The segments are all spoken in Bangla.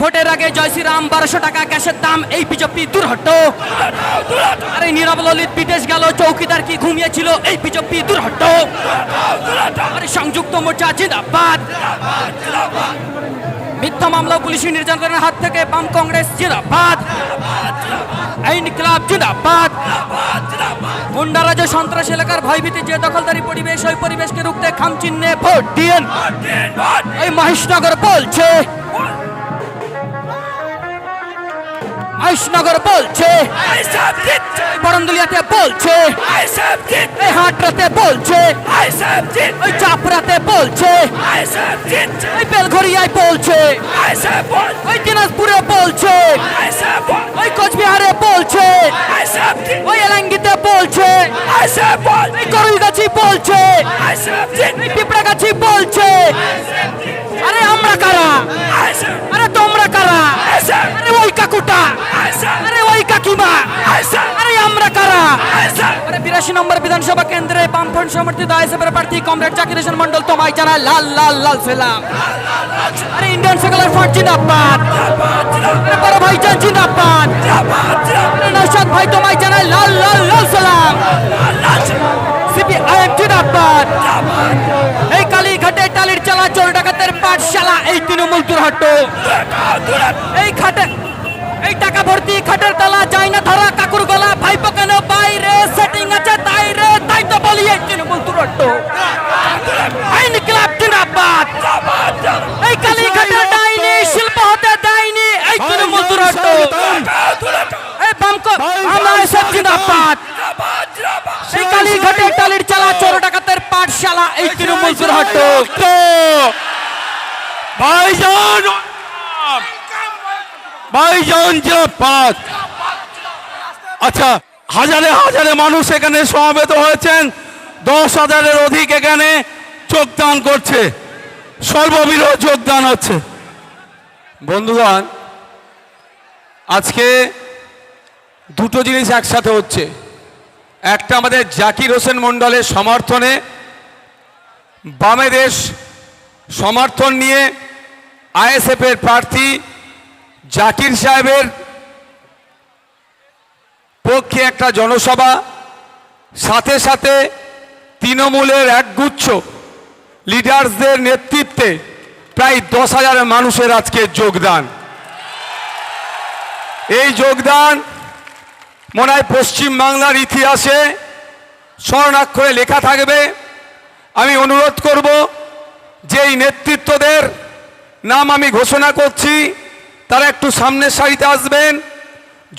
ভোটের আগে জয় শ্রীরাম 1200 টাকা গ্যাসের দাম, এই বিজেপি দূর হটো। আরে নীরব ললিত বিদেশ গেল, চৌকিদার কি ঘুমিয়েছিল, এই বিজেপি দূর হটো। আরে সংযুক্ত মোর্চা জিন্দাবাদ। মিথ্যা মামলা পুলিশি নির্যাতনের হাত থেকে বাম কংগ্রেস জিন্দাবাদ। আইন ক্লাব জিন্দাবাদ। গুন্ডারাজ সন্ত্রাস এলাকার ভয়ভীতি যে দখলদারি পরিবেশ, ওই পরিবেশকে রুখতে খামচিহ্নে ভোট দিন। এই মহেশনগর বলছে, মহেশনগর বলছে, বরন্দুলিয়াতে বলছে, এই হাটরাতে বলছে, ওই চাপড়াতে বলছে, ওই বেলঘরিয়ায় বলছে, ওই দিনাজপুরে বলছে, ওই কোচবিহারে বলছে, ওই এলাঙ্গিতে বলছে, এই করুলগাছি বলছে, এই পিঁপড়াগাছি বলছে। আরে আমরা কারা? আরে তোমরা কারা? আরে ওই কাকুটা, আরে ওই কাকিমা, আরে আমরা কারা? আরে 82 নম্বর বিধানসভা কেন্দ্রে বামফ্রন্ট সমর্থিত আইএসএফের প্রার্থী কমরেড জাকির হোসেন মন্ডল তোমায় জানায় লাল লাল লাল সালাম। আরে ইন্ডিয়ান সেকুলার ফ্রন্ট জিন্দাবাদ। আরে বড় ভাইজান জিন্দাবাদ। আরে নওশাদ ভাই তোমায় জানায় লাল লাল লাল সালাম। সিপিআইএম জিন্দাবাদ। এই কালীঘাটে টালির চালা চোর ডাকাতের পাঠশালা, এই তৃণমূল দূর হটো। এই খাটে এই টাকা ভর্তি খাটের তালা, যায় না ধরা কাকুর গলা, ভাইপো কেন বাইরে সেটিং আছে তাই রে, তাই তো বলি এই তৃণমূল দূর হটো। আইন ক্লাব জিন্দাবাদ। এই কালীঘাটের ডাইনি শিল্প হতে দেয়নি, এই তৃণমূল দূর হটো। এই বামকো আমরা সব জিন্দাবাদ। এই কালীঘাটে টালির চালা চোর ডাকাতের পাঠশালা, এই তৃণমূল দূর হটো। ভাইজান ভাইজান জিন্দাবাদ। আচ্ছা, হাজারে হাজারে মানুষ এখানে সমবেত হয়েছেন, 10,000-এর অধিক এখানে যোগদান করছে, সর্ববৃহৎ যোগদান হচ্ছে। বন্ধুগণ, আজকে দুটো জিনিস একসাথে হচ্ছে। একটা আমাদের জাকির হোসেন মন্ডলের সমর্থনে, বামে দেশ সমর্থন নিয়ে আইএসএফের প্রার্থী জাকির সাহেবের পক্ষে একটা জনসভা, সাথে সাথে তৃণমূলের একগুচ্ছ লিডার্সদের নেতৃত্বে প্রায় 10,000 মানুষের আজকে যোগদান। এই যোগদান মনে হয় পশ্চিম বাংলার ইতিহাসে স্বর্ণাক্ষরে লেখা থাকবে। আমি অনুরোধ করব যে এই নেতৃত্বদের নাম আমি ঘোষণা করছি, তারা একটু সামনের সারিতে আসবেন।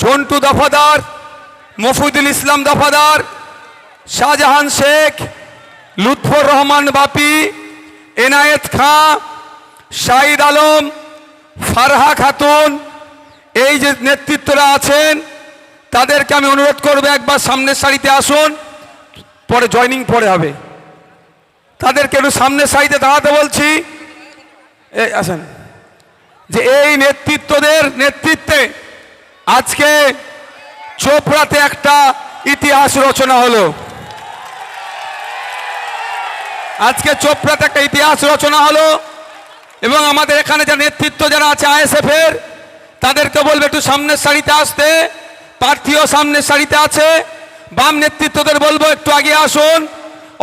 ঝন্টু দফাদার, মফিদুল ইসলাম দফাদার, শাহজাহান শেখ, লুৎফর রহমান বাপি, এনায়েত খাঁ, শাহিদ আলম, ফারহা খাতুন, এই যে নেতৃত্বরা আছেন তাদেরকে আমি অনুরোধ করব একবার সামনের সারিতে আসুন, পরে জয়নিং পরে হবে। তাদেরকে একটু সামনের সারিতে দাঁড়াতে বলছি। আসেন, যে এই নেতৃত্বদের নেতৃত্বে আজকে চোপড়াতে একটা ইতিহাস রচনা হলো। আজকে চোপড়াতে একটা ইতিহাস রচনা হলো এবং আমাদের এখানে যে নেতৃত্ব যারা আছে আইএসএফের, তাদেরকে বলবে একটু সামনের সারিতে আসতে। প্রার্থীও সামনের সারিতে আছে। বাম নেতৃত্বদের বলবো একটু আগে আসুন।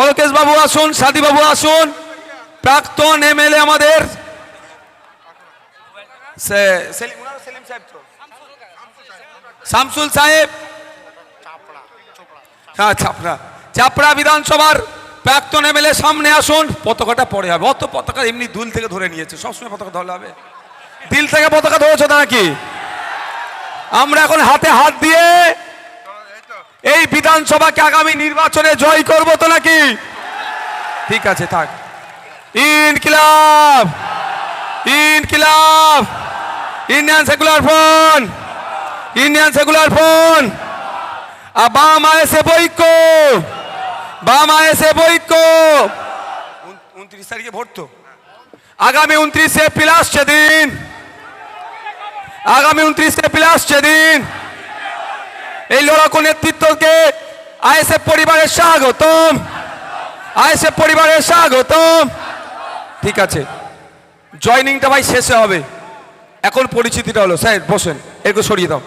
অলকেশ বাবু আসুন, সাদী বাবু আসুন, প্রাক্তন এমএলএ আমাদের শামসুল সাহেব, হ্যাঁ চাপড়া বিধানসভার প্রাক্তন এমএলএ সামনে আসুন। পতাকাটা পরে হবে, অত পতাকা এমনি দুল থেকে ধরে নিয়েছে, সবসময় পতাকা ধরলে হবে? দিল থেকে পতাকা ধরেছ নাকি? আমরা এখন হাতে হাত দিয়ে এই বিধানসভাকে আগামী নির্বাচনে জয় করব তো নাকি? ঠিক আছে, থাক। ইনকিলাব, ইনকিলাব, Indian Secular Front, Indian Secular Front. বাম আইএসএফ ঐক্য, বাম আইএসএফ ঐক্য। 29 তারিখে ভোট তো, আগামী 29 এপ্রিল আসছে দিন, আগামী 29 এপ্রিল আসছে দিন। এই লড়াকু নেতৃত্বকে আইএসএফ পরিবারের স্বাগতম, আইএসএফ পরিবারের স্বাগতম। ঠিক আছে, জয়নিংটা ভাই শেষে হবে, এখন পরিচিতিটা হলো, স্যার বসেন, একটু সরিয়ে দাও।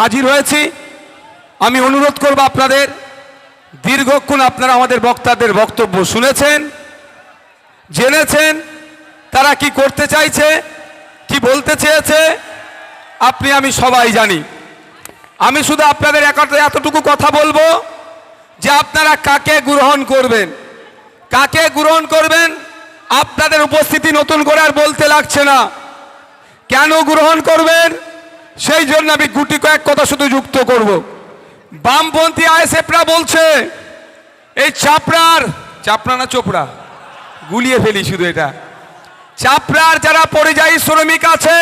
হাজির হয়েছি, আমি অনুরোধ করব আপনাদের, দীর্ঘক্ষণ আপনারা আমাদের বক্তাদের বক্তব্য শুনেছেন, জেনেছেন তারা কি করতে চাইছে, কি বলতে চেয়েছে, আপনি আমি সবাই জানি। আমি শুধু আপনাদের এতটুকু কথা বলবো যে আপনারা কাকে গ্রহণ করবেন, কাকে গ্রহণ করবেন। আপনাদের উপস্থিতি নতুন করে আর বলতে লাগছে না, কেন গ্রহণ করবেন সেই জন্য আমি গুটি কয়েক কথা শুধু যুক্ত করব। বামপন্থী আইএসএফরা বলছে এই চাপড়া না চোপড়া, গুলিয়ে ফেলি শুধু এটা, চাপড়ার যারা পরিযায়ী শ্রমিক আছে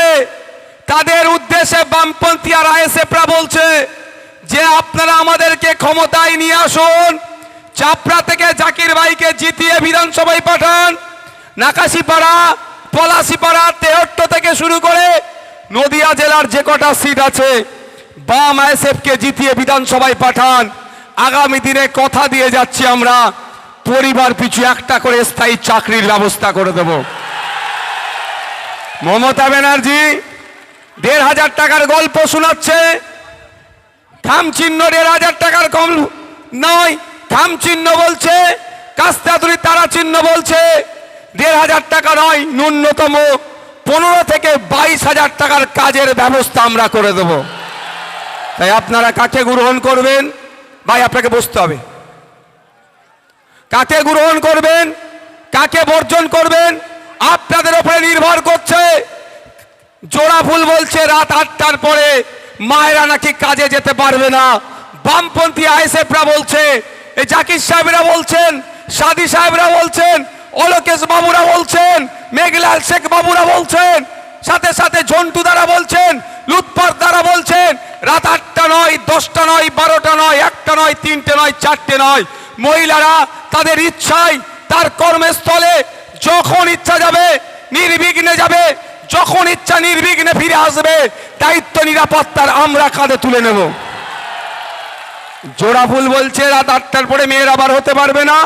তাদের উদ্দেশ্যে বামপন্থী আর আইএসএফরা বলছে যে আপনারা আমাদেরকে ক্ষমতায় নিয়ে আসুন, চাপড়া থেকে জাকির ভাইকে জিতিয়ে বিধানসভায় পাঠান, নাকাশিপাড়া, পলাশিপাড়া, তেহট্ট থেকে শুরু করে নদিয়া জেলার যে কটা সিট আছে বাম আইএসএফকে জিতিয়ে বিধানসভায় পাঠান। আগামী দিনে কথা দিয়ে যাচ্ছি আমরা পরিবার পিছু একটা করে স্থায়ী চাকরির ব্যবস্থা করে দেব। মমতা ব্যানার্জি ১,৫০০ টাকার গল্প শোনাচ্ছে, খামচিহ্ন ১,৫০০ টাকার কম নয়, খামচিহ্ন বলছে, কাস্তাদুরি তারা চিহ্ন বলছে, ১,৫০০ টাকা নয়, ন্যূনতম ১৫ থেকে ২২,০০০ টাকার কাজের ব্যবস্থা আমরা করে দেব। তাই আপনারা কাকে গ্রহণ করবেন? ভাই আপনাকে বসতে হবে। কাকে গ্রহণ করবেন, কাকে বর্জন করবেন আপনাদের উপরে নির্ভর করছে। জোড়া ফুল বলছে রাত ৮টার পরে মায়েরা নাকি কাজে যেতে পারবে না, বামপন্থী আইএসএফরা বলছে, এই জাকির সাহেবরা বলছেন, সাদি সাহেবরা বলছেন, অলোকেশ বাবুরা বলছেন, মেঘলাল শেখ বাবুরা বলছেন, সাথে সাথে ঝন্টু দ্বারা বলছেন, লুৎফর দ্বারা বলছেন রাত ৮টা নয়, 10টা নয়, 12টা নয়, 1টা নয়, 3টে নয়, 4টে নয়, মহিলারা তাদের ইচ্ছায় তার কর্মস্থলে যখন ইচ্ছা যাবে, নির্বিঘ্নে যাবে, যখন ইচ্ছা নির্বিঘ্নে ফিরে আসবে, দায়িত্ব নিরাপত্তার আমরা কাঁধে তুলে নেব। জোড়াফুল বলছে রাত ৮টার পরে মেয়ের আবার হতে পারবে না।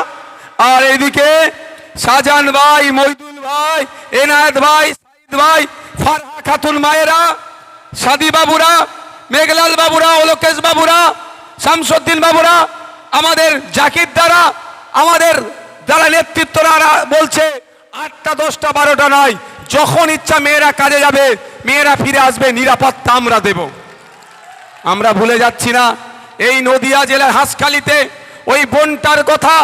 আর এদিকে শাহজাহান ভাই, মইদুল ভাই, এনায়েত ভাই, সাইদ ভাই, ফারহা খাতুন মায়েরা, সাদি বাবুরা, মেঘলাল বাবুরা, অলোকেশ বাবুরা, শামসুদ্দিন বাবুরা, আমাদের জাকির দ্বারা, আমাদের যারা নেতৃত্বরা বলছে ৮টা, 10টা, 12টা নয়, যখন ইচ্ছা মেয়েরা কাজে যাবে, মেয়েরা ফিরে আসবে, নিরাপত্তা আমরা দেব। আমরা ভুলে যাচ্ছি না এই নদিয়া জেলার হাঁসখালিতে ওই বোনটার কথা,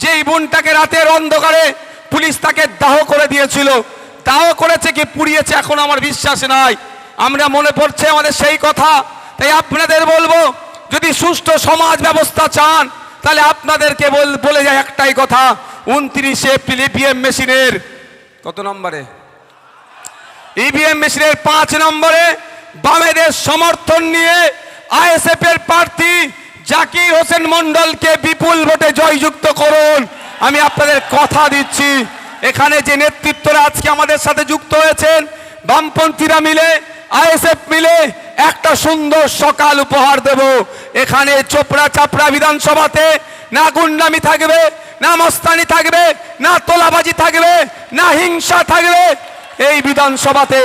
যেই বোনটাকে রাতের অন্ধকারে পুলিশ তাকে দাহ করে দিয়েছিল, দাহ করেছে কি পুড়িয়েছে এখন আমার বিশ্বাস নাই, আমরা মনে পড়ছে আমাদের সেই কথা। তাই আপনাদের বলবো যদি সুষ্ঠু সমাজ ব্যবস্থা চান তাহলে আপনাদেরকে বলে যায় একটাই কথা, 29 এপ্রিল ইভিএম মেশিনের কত নম্বরে, ইভিএম মেশিনের 5 নম্বরে বামেদের সমর্থন নিয়ে আইএসএফ এর প্রার্থী জাকির হোসেন মন্ডলকে বিপুল ভোটে জয়যুক্ত করুন। আমি আপনাদের কথা দিচ্ছি, এখানে যে নেতৃত্বরা আজকে আমাদের সাথে যুক্ত হয়েছেন, বামপন্থীরা মিলে, আইএসএফ মিলে একটা সুন্দর সকাল উপহার দেব। এখানে চোপড়া চাপড়া বিধানসভাতে না গুন্ডামি থাকবে, না মস্তানি থাকবে, না তোলাবাজি থাকবে, না হিংসা থাকবে। এই বিধানসভাতে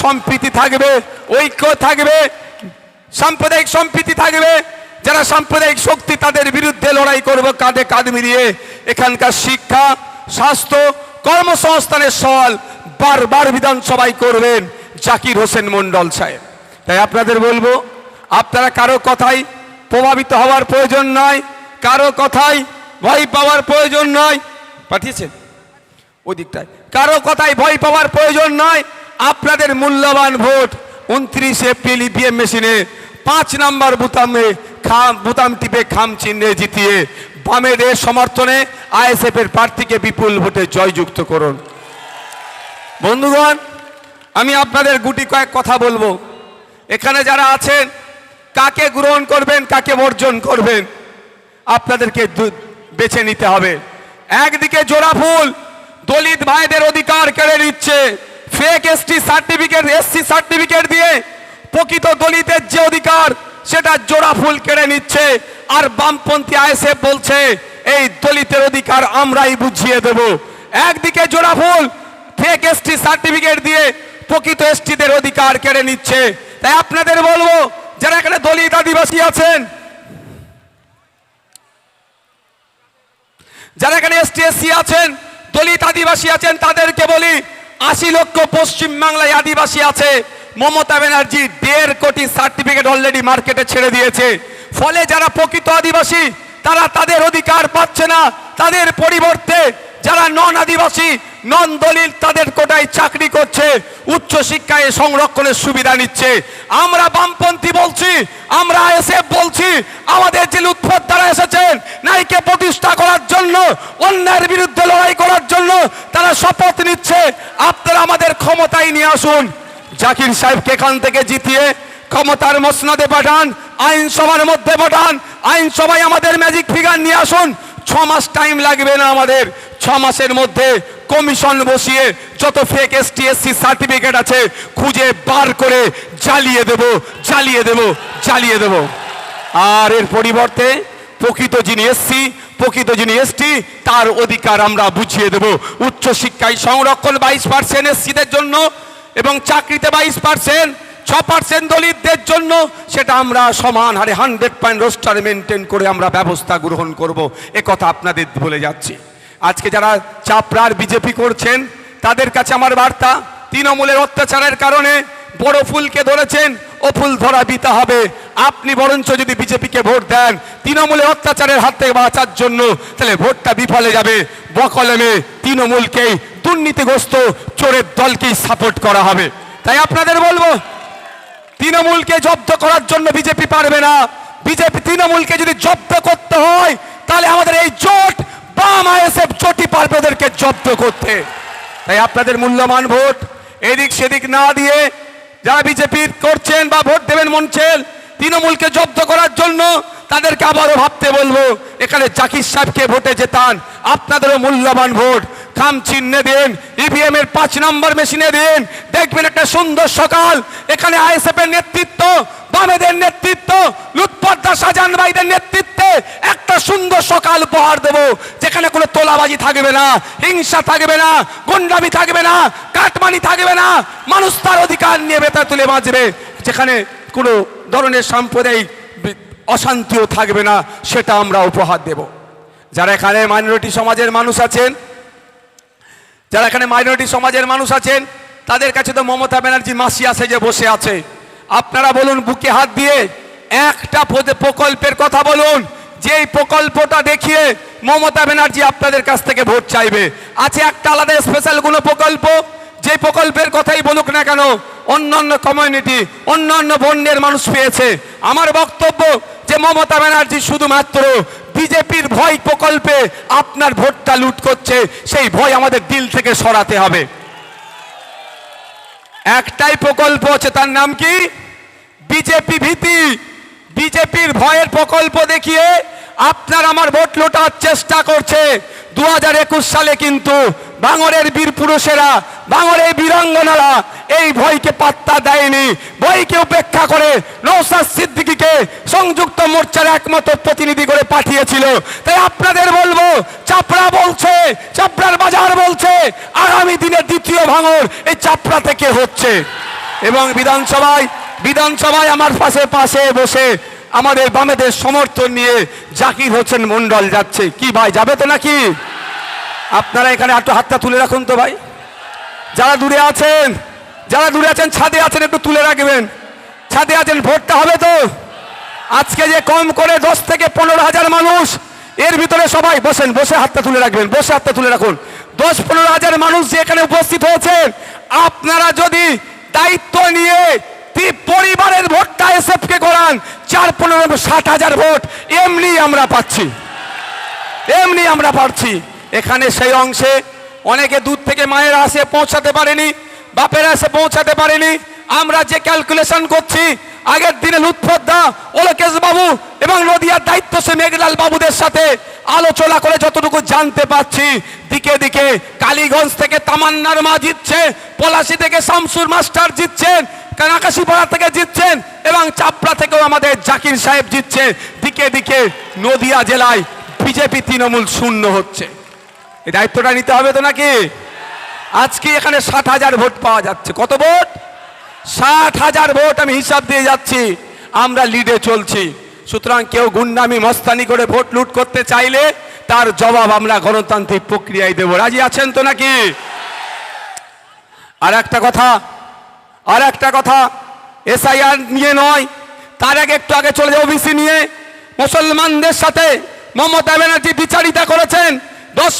সম্প্রীতি থাকবে, ঐক্য থাকবে, সাম্প্রদায়িক সম্প্রীতি থাকবে। যারা সাম্প্রদায়িক শক্তি তাদের বিরুদ্ধে লড়াই করবে কাঁধে কাঁধ মিলিয়ে। এখানকার শিক্ষা, স্বাস্থ্য, কর্মসংস্থানের সওয়াল বারবার বিধানসভায় করবেন জাকির হোসেন মন্ডল সাহেব। তাই আপনাদের বলবো, আপনারা কারো কথাই প্রভাবিত হওয়ার প্রয়োজন নয়, কারো কথাই ভয় পাওয়ার প্রয়োজন নয়, পাঠিয়েছেন ওই দিকটায়, কারো কথাই ভয় পাওয়ার প্রয়োজন নয়। আপনাদের মূল্যবান ভোট 29 এপ্রিল ইভিএম মেশিনে 5 নম্বর বুতাম টিপে খাম চিহ্নে জিতিয়ে বামেদের সমর্থনে আইএসএফ এর প্রার্থীকে বিপুল ভোটে জয়যুক্ত করুন। বন্ধুগণ, আমি আপনাদের গুটি কয়েক কথা বলবো। এখানে যারা আছেন কাকে গ্রহণ করবেন, কাকে বর্জন করবেন আপনাদেরকে বেছে নিতে হবে। একদিকে জোড়া ফুল দলিত ভাইদের অধিকার কেড়ে নিচ্ছে, ফেক এসসি সার্টিফিকেট দিয়ে প্রকৃত দলিতের যে অধিকার সেটা জোড়া ফুল কেড়ে নিচ্ছে। আর বামপন্থী আইএসএফ বলছে এই দলিতের অধিকার আমরাই বুঝিয়ে দেব। একদিকে জোড়া ফুল ফেক এসসি সার্টিফিকেট দিয়ে প্রকৃত এসটিদের অধিকার কেড়ে নিচ্ছে। তাই আপনাদের বলবো, যারা এখানে দলিত আদিবাসী আছেন, যারা এখানে এসটি এসসি আছেন, দলিত আদিবাসী আছেন, তাদেরকে বলি 80 লক্ষ পশ্চিমবাংলায় আদিবাসী আছে। মমতা ব্যানার্জি 1.5 কোটি সার্টিফিকেট অলরেডি মার্কেটে ছেড়ে দিয়েছে। ফলে যারা প্রকৃত আদিবাসী তারা তাদের অধিকার পাচ্ছে না, তাদের পরিবর্তে যারা নন আদিবাসী, নন দলিত, তাদের কোটায় চাকরি করছে, উচ্চ শিক্ষায় সংরক্ষণের সুবিধা নিচ্ছে। আমরা বামপন্থী বলছি, আমরা আইএসএফ বলছি, আমাদের যে লুৎফুদ্দারা এসেছেন নারীকে প্রতিষ্ঠা করার জন্য, অন্যায়ের বিরুদ্ধে লড়াই করার জন্য, তারা শপথ নিচ্ছে। আপনারা আমাদের ক্ষমতায় নিয়ে আসুন, জাকির সাহেবকে এখান থেকে জিতিয়ে ক্ষমতার মসনদে পাঠান, আইনসভার মধ্যে পাঠান, আইনসভায় আমাদের ম্যাজিক ফিগার নিয়ে আসুন। 6 মাস টাইম লাগবে না আমাদের, 6 মাসের মধ্যে কমিশন বসিয়ে যত ফেক এসটি এসসি সার্টিফিকেট আছে খুঁজে বার করে জ্বালিয়ে দেব, জ্বালিয়ে দেব, জ্বালিয়ে দেব। আর এর পরিবর্তে প্রকৃত যিনি এসসি, প্রকৃত যিনি এসটি, তার অধিকার আমরা বুঝিয়ে দেব। উচ্চ শিক্ষায় সংরক্ষণ 22% এসসিদের জন্য এবং চাকরিতে 22%, 6% দলিতদের জন্য, সেটা আমরা সমান হারে 100% রোস্টার মেনটেন করে আমরা ব্যবস্থা গ্রহণ করব। কথা আপনাদের বলে যাচ্ছি। আজকে যারা চাপড়ার বিজেপি করছেন তাদের কাছে আমার বার্তা, তৃণমূলের অত্যাচারের কারণে বড় ফুলকে ধরেছেন, ও ফুল ধরা দিতে হবে। আপনি বরঞ্চ যদি বিজেপিকে ভোট দেন তৃণমূলের অত্যাচারের হাত থেকে বাঁচার জন্য, তাহলে ভোটটা বিফলে যাবে। বকলমে তৃণমূলকেই, দুর্নীতিগ্রস্ত চোরের দলকেই সাপোর্ট করা হবে। তাই আপনাদের বলবো, তৃণমূলকে জব্দ করার জন্য বিজেপি পারবে না। বিজেপি তৃণমূলকে যদি জব্দ করতে হয় তাহলে আমাদের এই জোট বাম আইএসএফ জোটই পারবে ওদেরকে জব্দ করতে। তাই আপনাদের মূল্যবান ভোট এদিক সেদিক না দিয়ে যারা বিজেপি করছেন বা ভোট দেবেন মনছেন তৃণমূলকে জব্দ করার জন্য, তাদেরকে আবারও ভাবতে বলবো, এখানে জাকির সাহেবকে ভোটে জেতান। আপনাদেরও মূল্যবান ভোট খাম চিহ্নে দিন, ইভিএম এর 5 নম্বর মেশিনে দিন। দেখবেন একটা সুন্দর সকাল, এখানে আইএসএফ এর নেতৃত্ব, বামেদের নেতৃত্ব, লুৎফুদ্দার শাহজাহান ভাইদের নেতৃত্বে একটা সুন্দর সকাল উপহার দেব, যেখানে কোনো তোলাবাজি থাকবে না, হিংসা থাকবে না, গুন্ডামি থাকবে না, কাটমানি থাকবে না, মানুষ তার অধিকার নিয়ে বেতার তুলে বাঁচবে, যেখানে কোনো ধরনের সাম্প্রদায়িক অশান্তিও থাকবে না, সেটা আমরা উপহার দেব। যারা এখানে মাইনরিটি সমাজের মানুষ আছেন, যারা এখানে মাইনরিটি সমাজের মানুষ আছেন, তাদের কাছে তো মমতা ব্যানার্জি মাসি আছে যে বসে আছে। আপনারা বলুন, বুকে হাত দিয়ে একটা প্রকল্পের কথা বলুন, যেই প্রকল্পটা দেখিয়ে মমতা ব্যানার্জি আপনাদের কাছ থেকে ভোট চাইবে। আছে একটা আলাদা স্পেশাল কোনো প্রকল্প, যে প্রকল্পের কথাই বলুক না কেন অন্যান্য কমিউনিটি, অন্যান্য বর্ণের মানুষ পেয়েছে। আমার বক্তব্য যে মমতা ব্যানার্জি শুধুমাত্র বিজেপির ভয় প্রকল্পে আপনার ভোটটা লুট করছে, সেই ভয় আমাদের দিল থেকে সরাতে হবে। একটাই প্রকল্প আছে, তার নাম কি? বিজেপি ভীতি। বিজেপির ভয়ের প্রকল্প দেখিয়ে আপনার আমার ভোট লোটার চেষ্টা করছে। 2021 সালে কিন্তু ভাঙড়ের বীর পুরুষেরা, ভাঙড়ের বীরাঙ্গনারা এই ভয়কে পাত্তা দেয়নি। ভয়কে উপেক্ষা করে নওশাদ সিদ্দিকীকে সংযুক্ত মোর্চার একমাত্র প্রতিনিধি করে পাঠিয়েছিল। তাই আপনাদের বলবো, চাপড়া বলছে, চাপড়ার বাজার বলছে, আগামী দিনে দ্বিতীয় ভাঙড় এই চাপড়া থেকে হচ্ছে। এবং বিধানসভায় আমার পাশে পাশে বসে আমাদের বামেদের সমর্থন নিয়ে জাকির হোসেন মন্ডল যাচ্ছে। কি ভাই, যাবে তো নাকি? আপনারা এখানে একটু হাতটা তুলে রাখুন তো ভাই। যারা দূরে আছেন, যারা দূরে আছেন, ছাদে আছেন, একটু তুলে রাখবেন। ছাদে আছেন, ভোটটা হবে তো? আজকে যে কম করে 10 থেকে 15 হাজার মানুষ, এর ভিতরে সবাই বসেন, বসে হাতটা তুলে রাখবেন, বসে হাতটা তুলে রাখুন। 10-15 হাজার মানুষ যে এখানে উপস্থিত হয়েছেন, আপনারা যদি দায়িত্ব নিয়ে পরিবারের ভোটটা এসএফকে করান, 4-15-60 হাজার ভোট এমনি আমরা পাচ্ছি, এমনি আমরা পাচ্ছি। এখানে সেই অংশে অনেকে দূর থেকে মায়েরা এসে পৌঁছাতে পারেনি, বাপেরা এসে পৌঁছাতে পারেনি। আমরা যে ক্যালকুলেশন করছি, আগের দিনে লুৎফুদ্দা, ওলকেশ বাবু এবং নদিয়ার দায়িত্ব সে মেঘলাল বাবুদের সাথে আলোচনা করে যতটুকু জানতে পাচ্ছি, দিকে দিকে কালীগঞ্জ থেকে তামান্নার মা জিতছে, পলাশী থেকে শামসুর মাস্টার জিতছেন, আকাশীপাড়া থেকে জিতছেন এবং চাপড়া থেকেও আমাদের জাকির সাহেব জিতছে। দিকে দিকে নদিয়া জেলায় বিজেপি তৃণমূল শূন্য হচ্ছে। এই দায়িত্বটা নিতে হবে তো নাকি? আজকে এখানে 60,000 ভোট পাওয়া যাচ্ছে। কত ভোট? 60,000 ভোট। আমি হিসাব দিয়ে যাচ্ছি, আমরা লিডে চলছি। সুতরাং কেউ গুন্ডামি মস্তানি করে ভোট লুট করতে চাইলে তার জবাব আমরা গণতান্ত্রিক প্রক্রিয়ায় দেব। রাজি আছেন তো নাকি? আর একটা কথা এসআইআর নিয়ে নয়, তার আগে একটু আগে চলে যায় ওবিসি নিয়ে। মুসলমানদের সাথে মমতা ব্যানার্জি বিচারিতা করেছেন। 10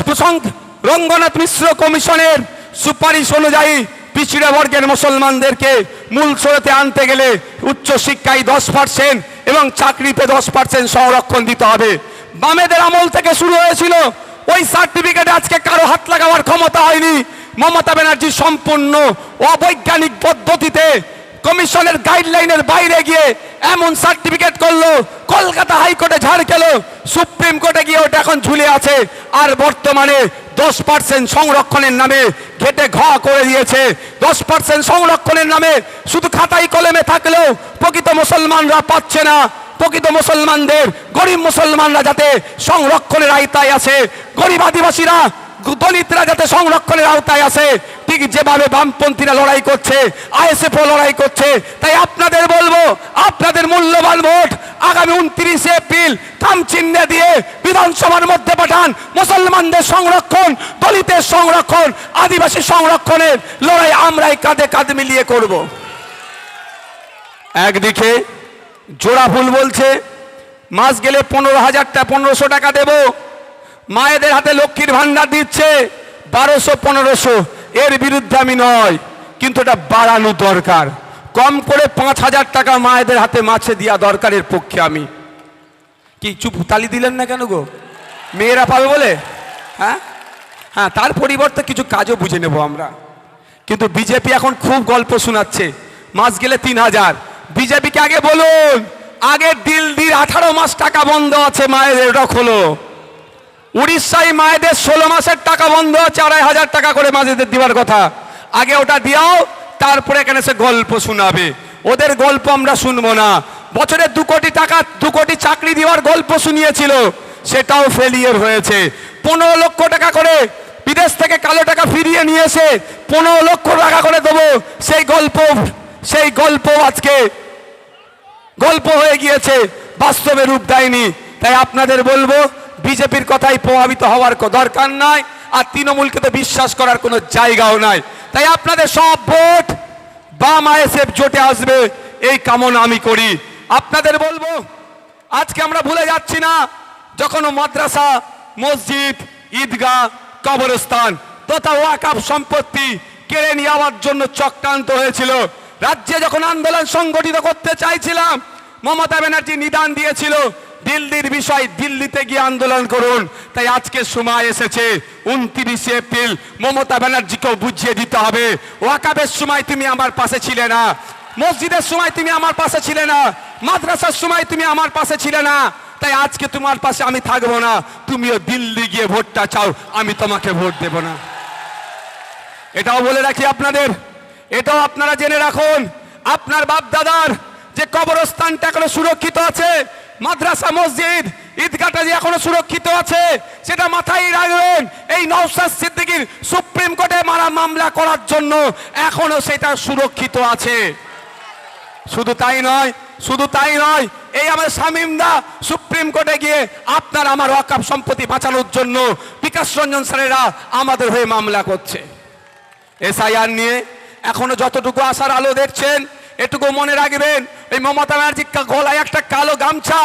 রঙ্গনাথ মিশ্র কমিশনের সুপারিশ অনুযায়ী পিছিয়ে বর্গের মুসলমানদেরকে মূল স্রোতে আনতে গেলে উচ্চশিক্ষায় 10% এবং চাকরিতে 10% সংরক্ষণ দিতে হবে। বামেদের আমল থেকে শুরু হয়েছিল, ওই সার্টিফিকেটে আজকে কারো হাত লাগাবার ক্ষমতা হয়নি। মমতা ব্যানার্জি সম্পূর্ণ অবৈজ্ঞানিক পদ্ধতিতে কমিশনের গাইডলাইনের বাইরে গিয়ে এমন সার্টিফিকেট করলো, কলকাতা হাইকোর্টে ঝাড় খেলো, সুপ্রিম কোর্টে গিয়ে ওটা এখন ঝুলে আছে। আর বর্তমানে 10% সংরক্ষণের নামে ঘেটে ঘ করে দিয়েছে। 10% সংরক্ষণের নামে শুধু খাতাই কলমে থাকলেও প্রকৃত মুসলমানরা পাচ্ছে না। প্রকৃত মুসলমানদের, গরিব মুসলমানরা যাতে সংরক্ষণের আওতায় আছে, গরিব আদিবাসীরা, দলিতরা যাতে সংরক্ষণের আওতায় আছে, ঠিক যেভাবে বামপন্থীরা লড়াই করছে, আইএসএফও লড়াই করছে। তাই আপনাদের বলবো, আপনাদের মূল্যবান ভোট আগামী 29 এপ্রিল থাম চিহ্নে দিয়ে বিধানসভার মধ্যে পাঠান। মুসলমানদের সংরক্ষণ, দলিতের সংরক্ষণ, আদিবাসী সংরক্ষণের লড়াই আমরাই কাঁধে কাঁধ মিলিয়ে করব। একদিকে জোড়া ফুল বলছে মাস গেলে 15,000 টাকা দেব, মায়েদের হাতে লক্ষ্মীর ভান্ডার দিচ্ছে 1200-1500, এর বিরুদ্ধে আমি নয়, কিন্তু এটা বাড়ানো দরকার। কম করে 5,000 টাকা মায়েদের হাতে মাছে দেওয়া দরকারের পক্ষে আমি। কি চুপ তালি দিলেন না কেন গো? মেয়েরা পাবে বলে? হ্যাঁ, তার পরিবর্তে কিছু কাজও বুঝে নেব আমরা। কিন্তু বিজেপি এখন খুব গল্প শোনাচ্ছে, মাস গেলে 3,000। বিজেপিকে আগে বলুন, আগে দিল্লির 18 মাস টাকা বন্ধ আছে মায়েদের, ওটা খোলো। উড়িষ্যায় মায়েদের 16 মাসের টাকা বন্ধ আছে, 2,500 টাকা করে মায়েদের দেওয়ার কথা। আগে ওটা দিয়াও, তারপরে এখানে সে গল্প শোনাবে। ওদের গল্প আমরা শুনবো না। বছরে 2 কোটি টাকা, 2 কোটি চাকরি দেওয়ার গল্প শুনিয়েছিল, সেটাও ফেলিয়ার হয়েছে। 15 লক্ষ টাকা করে বিদেশ থেকে কালো টাকা ফিরিয়ে নিয়ে এসে 15 লক্ষ টাকা করে দেবো, সেই গল্প আজকে গল্প হয়ে গিয়েছে, বাস্তবে রূপ দেয়নি। তাই আপনাদের বলবো, বিজেপির কথাই প্রভাবিত হওয়ার দরকার নাই, আর তৃণমূলকে তো বিশ্বাস করার কোনো জায়গাও নাই। তাই আপনাদের সব ভোট বাম আইএসএফ জোটে আসবে, এই কামনা আমি করি। আপনাদের বলবো, আজকে আমরা ভুলে যাচ্ছি না, যখন মাদ্রাসা, মসজিদ, ঈদগাহ, কবরস্থান তথা ওয়াকফ সম্পত্তি কেড়ে নেওয়ার জন্য চক্রান্ত হয়েছিল, রাজ্যে যখন আন্দোলন সংগঠিত করতে চাইছিলাম, মমতা ব্যানার্জি নিদান দিয়েছিল দিল্লির বিষয় দিল্লিতে গিয়ে আন্দোলন করুন। তাই আজকে সময় এসেছে 29 এপ্রিল মমতা ব্যানার্জিকেও বুঝিয়ে দিতে হবে, ওয়াকফের সময় তুমি আমার পাশে ছিলে না, মসজিদের সময় তুমি আমার পাশে ছিলে না, মাদ্রাসার সময় তুমি আমার পাশে ছিলে না। তাই আজকে তোমার পাশে আমি থাকবো না, তুমিও দিল্লি গিয়ে ভোটটা চাও, আমি তোমাকে ভোট দেব না। এটাও বলে রাখি আপনাদের, এটাও আপনারা জেনে রাখুন, আপনার বাপ দাদার যে কবরস্থানটা এখনো সুরক্ষিত আছে, মাদ্রাসা, মসজিদ, ঈদগাহটা যে এখনো সুরক্ষিত আছে, সেটা মাথায় রাখবেন। এই নওশাদ সিদ্দিকীর সুপ্রিম কোর্টে মামলা করার জন্য এখনো সেটা সুরক্ষিত আছে। শুধু তাই নয়, এই আমাদের শামীমদা সুপ্রিম কোর্টে গিয়ে আপনার আমার ওয়াকফ সম্পত্তি বাঁচানোর জন্য বিকাশ রঞ্জন স্যারেরা আমাদের হয়ে মামলা করছে। এসআইআর নিয়ে এখনো যতটুকু আশার আলো দেখছেন, এটুকু মনে রাখবেন, এই মমতা ব্যানার্জির গলায় একটা কালো গামছা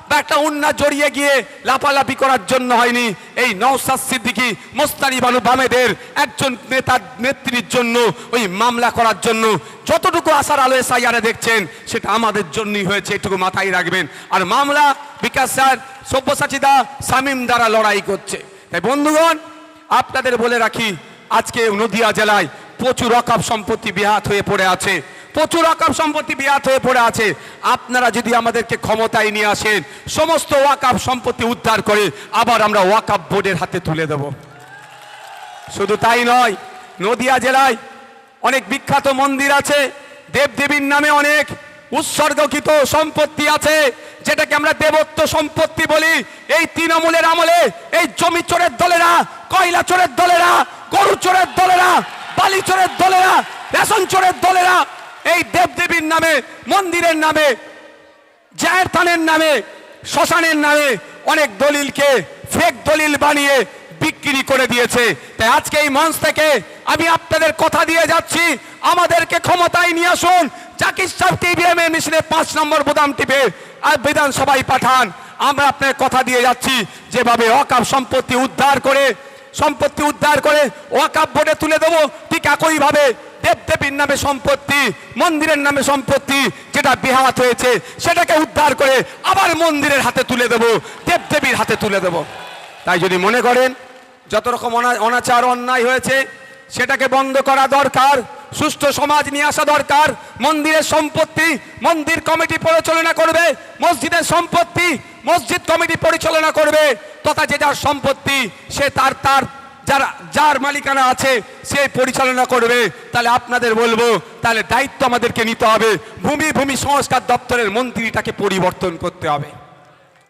বা একটা উন্না জড়িয়ে গিয়ে লাফালাফি করার জন্য হয়নি। এই নওশাদ সিদ্দিকী, মোস্তানি বানু বামেদের একজন নেতার নেত্রীর জন্য ওই মামলা করার জন্য যতটুকু আশার আলো এসআইআরে দেখছেন, সেটা আমাদের জন্যই হয়েছে, এটুকু মাথায় রাখবেন। আর মামলা বিকাশ স্যার, সব্যসাচী দা, শামীম দ্বারা লড়াই করছে। তাই বন্ধুগণ, আপনাদের বলে রাখি, আজকে নদিয়া জেলায় প্রচুর ওয়াকফ সম্পত্তি বিহাত হয়ে পড়ে আছে, প্রচুর ওয়াকফ সম্পত্তি বিহাত হয়ে পড়ে আছে। আপনারা যদি আমাদেরকে ক্ষমতায় নিয়ে আসেন, সমস্ত ওয়াকফ সম্পত্তি উদ্ধার করে আবার আমরা ওয়াকফ বোর্ডের হাতে তুলে দেব। শুধু তাই নয়, নদিয়া জেলায় অনেক বিখ্যাত মন্দির আছে, দেবদেবীর নামে অনেক উৎসর্গকৃত সম্পত্তি আছে, যেটাকে আমরা দেবত্ব সম্পত্তি বলি। এই তৃণমূলের আমলে এই জমি চোরের দলেরা, কয়লা চোরের দলেরা, গরু চোরের দলেরা বালি চোরের দলেরা, রেশন চোরের দলেরা এই দেবদেবীর নামে, মন্দিরের নামে, জায়ের থানের নামে, শ্মশানের নামে অনেক দলিলকে ফেক দলিল বানিয়ে বিক্রি করে দিয়েছে। তাই আজকে এই মঞ্চ থেকে আমি আপনাদের কথা দিয়ে যাচ্ছি, আমাদেরকে ক্ষমতায় নিয়ে আসুন। জাকির সাহেব টিভিএম এর মেশিনে 5 নম্বর বোতাম টিপে আর বিধানসভায় পাঠান। আমরা আপনার কথা দিয়ে যাচ্ছি, যেভাবে ওয়াকফ সম্পত্তি উদ্ধার করে ওয়াকফ বোর্ডে তুলে দেবো, ঠিক একইভাবে দেবদেবীর নামে সম্পত্তি, মন্দিরের নামে সম্পত্তি যেটা বেহাত হয়েছে সেটাকে উদ্ধার করে আবার মন্দিরের হাতে তুলে দেবো, দেবদেবীর হাতে তুলে দেবো। তাই যদি মনে করেন যত রকম অনাচার অন্যায় হয়েছে সেটাকে বন্ধ করা দরকার, সুষ্ঠু সমাজ নিয়ে আসা দরকার। মন্দিরের সম্পত্তি মন্দির কমিটি পরিচালনা করবে, মসজিদের সম্পত্তি মসজিদ কমিটি পরিচালনা করবে, তথা যে যার সম্পত্তি সে তার যার মালিকানা আছে সে পরিচালনা করবে। তাহলে আপনাদের বলবো, তাহলে দায়িত্ব আমাদেরকে নিতে হবে, ভূমি সংস্কার দপ্তরের মন্ত্রীটাকে পরিবর্তন করতে হবে।